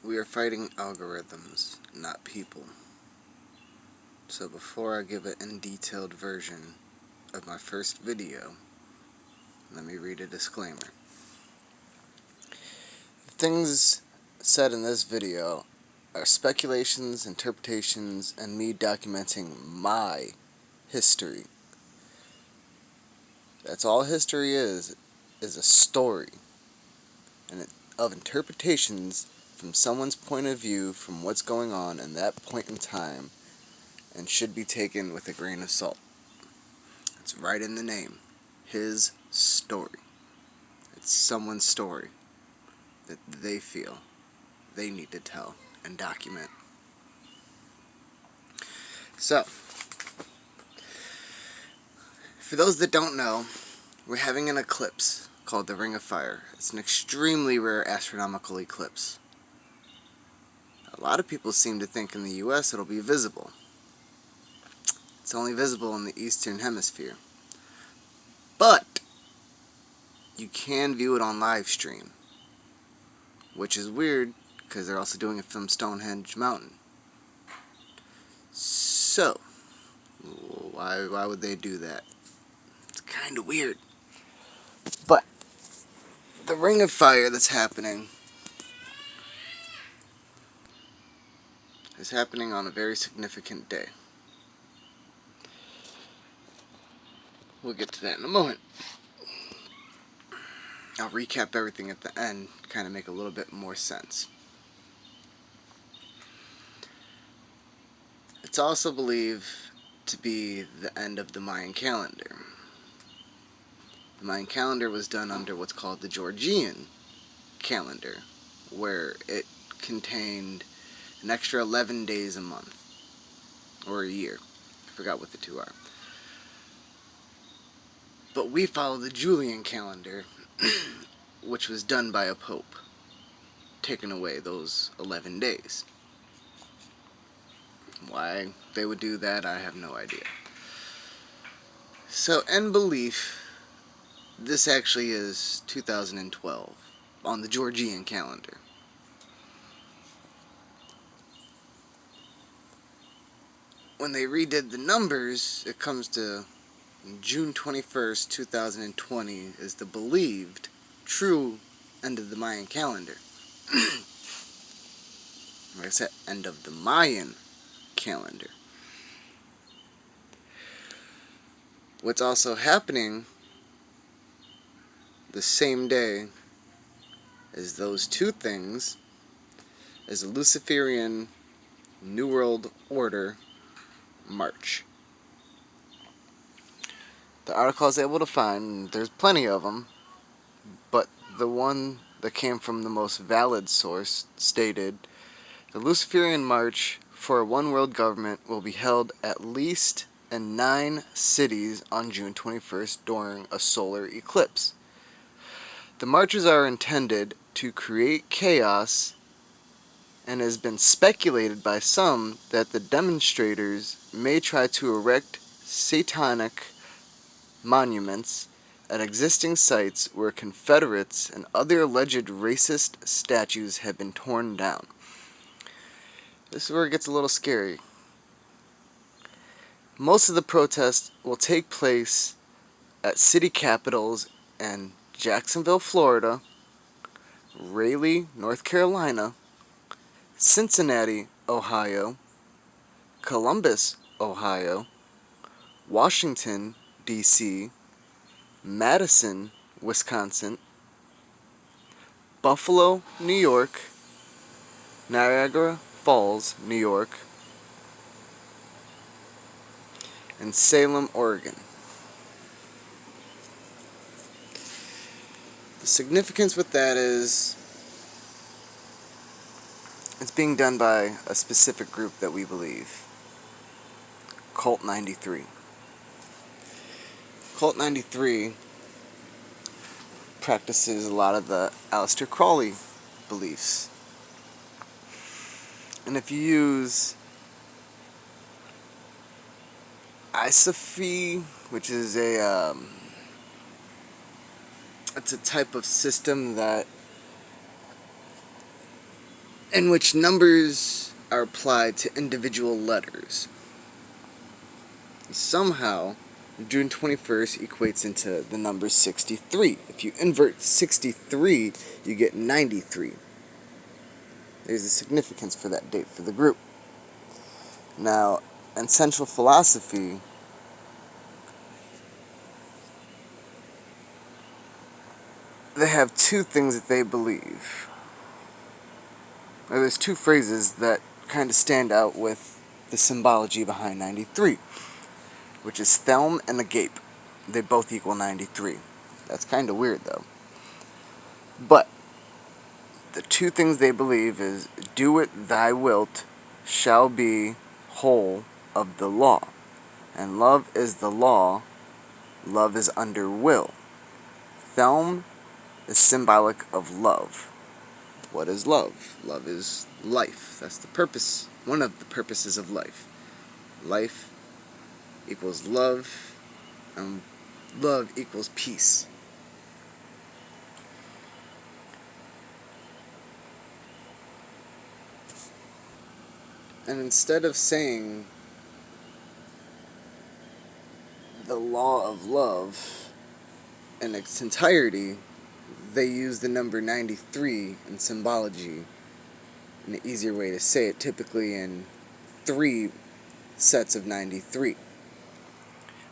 We are fighting algorithms, not people. So before I give an detailed version of my first video, let me read a disclaimer. The things said in this video are speculations, interpretations, and me documenting my history. That's all history is a story of interpretations from someone's point of view from what's going on in that point in time, and should be taken with a grain of salt. It's right in the name. His story. It's someone's story that they feel they need to tell and document. So, for those that don't know, we're having an eclipse called the Ring of Fire. It's an extremely rare astronomical eclipse. A lot of people seem to think in the US it'll be visible. It's only visible in the Eastern Hemisphere. But you can view it on live stream, which is weird because they're also doing it from Stonehenge Mountain. So, why would they do that? It's kind of weird. But the Ring of Fire that's happening is happening on a very significant day. We'll get to that in a moment. I'll recap everything at the end, kind of make a little bit more sense. It's also believed to be the end of the Mayan calendar. The Mayan calendar was done under what's called the Georgian calendar, where it contained an extra 11 days a month, or a year. I forgot what the two are. But we follow the Julian calendar, which was done by a pope, taking away those 11 days. Why they would do that, I have no idea. So, in belief, this actually is 2012 on the Georgian calendar. When they redid the numbers, it comes to June 21st, 2020 is the believed true end of the Mayan calendar. Like I said, end of the Mayan calendar. What's also happening the same day as those two things is the Luciferian New World Order March. The article I was able to find, there's plenty of them, but the one that came from the most valid source stated, the Luciferian March for a one world government will be held at least in 9 cities on June 21st during a solar eclipse. The marches are intended to create chaos, and has been speculated by some that the demonstrators may try to erect satanic monuments at existing sites where Confederates and other alleged racist statues have been torn down. This is where it gets a little scary. Most of the protests will take place at city capitals in Jacksonville, Florida, Raleigh, North Carolina, Cincinnati, Ohio, Columbus, Ohio, Washington, D.C., Madison, Wisconsin, Buffalo, New York, Niagara Falls, New York, and Salem, Oregon. The significance with that is it's being done by a specific group that we believe. Cult 93. Cult 93 practices a lot of the Aleister Crowley beliefs. And if you use Isophy, which is it's a type of system that in which numbers are applied to individual letters. Somehow, June 21st equates into the number 63. If you invert 63, you get 93. There's a significance for that date for the group. Now, in Central philosophy, they have two things that they believe. Or there's two phrases that kind of stand out with the symbology behind 93, which is thelm and agape. They both equal 93. That's kind of weird, though. But the two things they believe is, do it thy wilt shall be whole of the law. And love is the law, love is under will. Thelm is symbolic of love. What is love? Love is life. That's the purpose, one of the purposes of life. Life equals love, and love equals peace. And instead of saying the law of love in its entirety, they use the number 93 in symbology, an easier way to say it, typically in 3 sets of 93.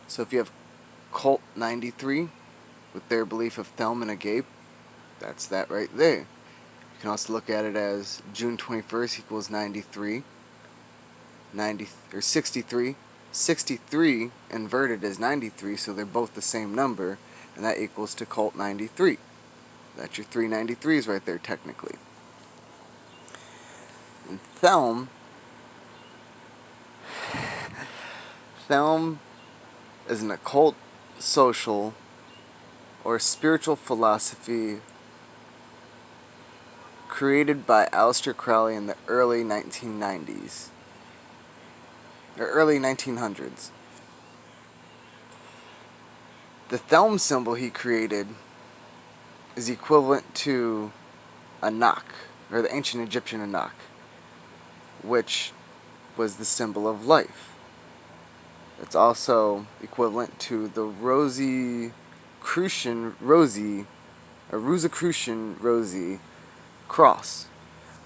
So if you have cult 93 with their belief of thelm and agape, that's that right there. You can also look at it as June 21st equals 93, 63. 63 inverted is 93, so they're both the same number, and that equals to cult 93. That's your 393s right there, technically. And thelm is an occult, social, or spiritual philosophy created by Aleister Crowley in the early 1990s, or early 1900s. The thelm symbol he created is equivalent to Anak, or the ancient Egyptian Anak, which was the symbol of life. It's also equivalent to the Rosicrucian Rosie cross,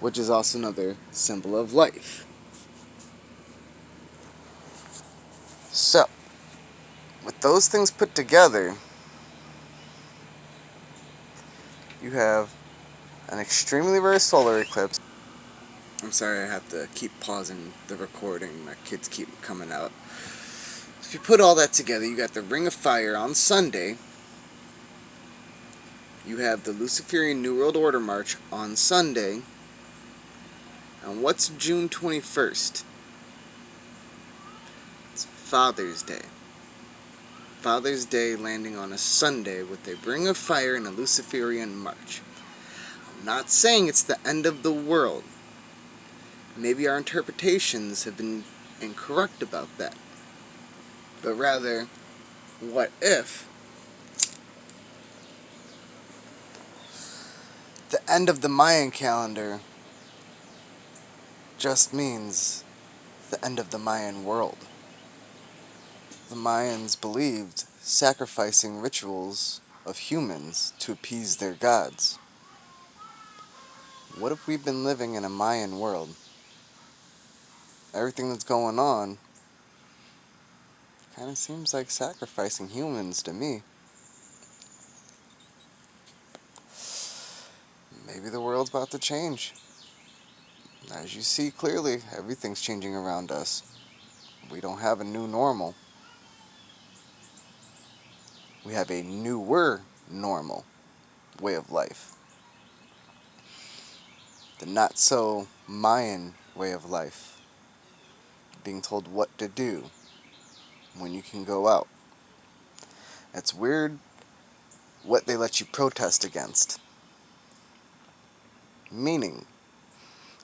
which is also another symbol of life. So, with those things put together, you have an extremely rare solar eclipse. I'm sorry, I have to keep pausing the recording. My kids keep coming out. If you put all that together, you got the Ring of Fire on Sunday. You have the Luciferian New World Order March on Sunday. And what's June 21st? It's Father's Day. Father's Day landing on a Sunday with a Ring of Fire and a Luciferian March. I'm not saying it's the end of the world. Maybe our interpretations have been incorrect about that. But rather, what if the end of the Mayan calendar just means the end of the Mayan world? The Mayans believed sacrificing rituals of humans to appease their gods. What if we've been living in a Mayan world? Everything that's going on kind of seems like sacrificing humans to me. Maybe the world's about to change. As you see clearly, everything's changing around us. We don't have a new normal. We have a newer normal way of life. The not so Mayan way of life. Being told what to do when you can go out. It's weird what they let you protest against. Meaning,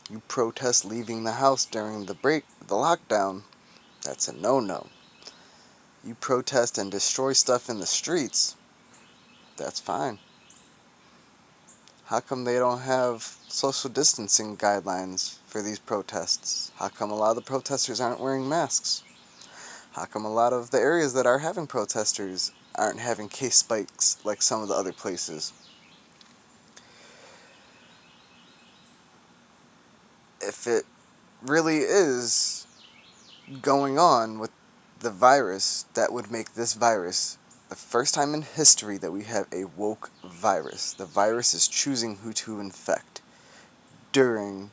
you protest leaving the house during the lockdown, that's a no-no. You protest and destroy stuff in the streets, that's fine. How come they don't have social distancing guidelines for these protests? How come a lot of the protesters aren't wearing masks? How come a lot of the areas that are having protesters aren't having case spikes like some of the other places? If it really is going on with the virus, that would make this virus the first time in history that we have a woke virus. The virus is choosing who to infect during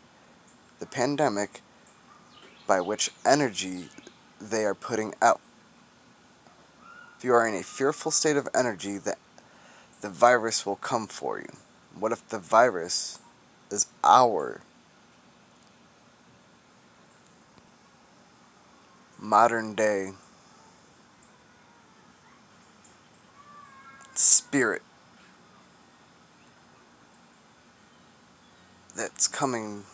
the pandemic by which energy they are putting out. If you are in a fearful state of energy, the virus will come for you. What if the virus is our modern day spirit that's coming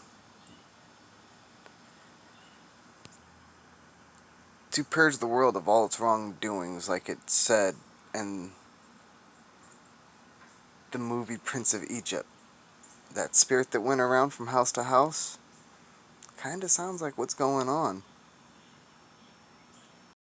to purge the world of all its wrongdoings, like it said in the movie Prince of Egypt? That spirit that went around from house to house kind of sounds like what's going on.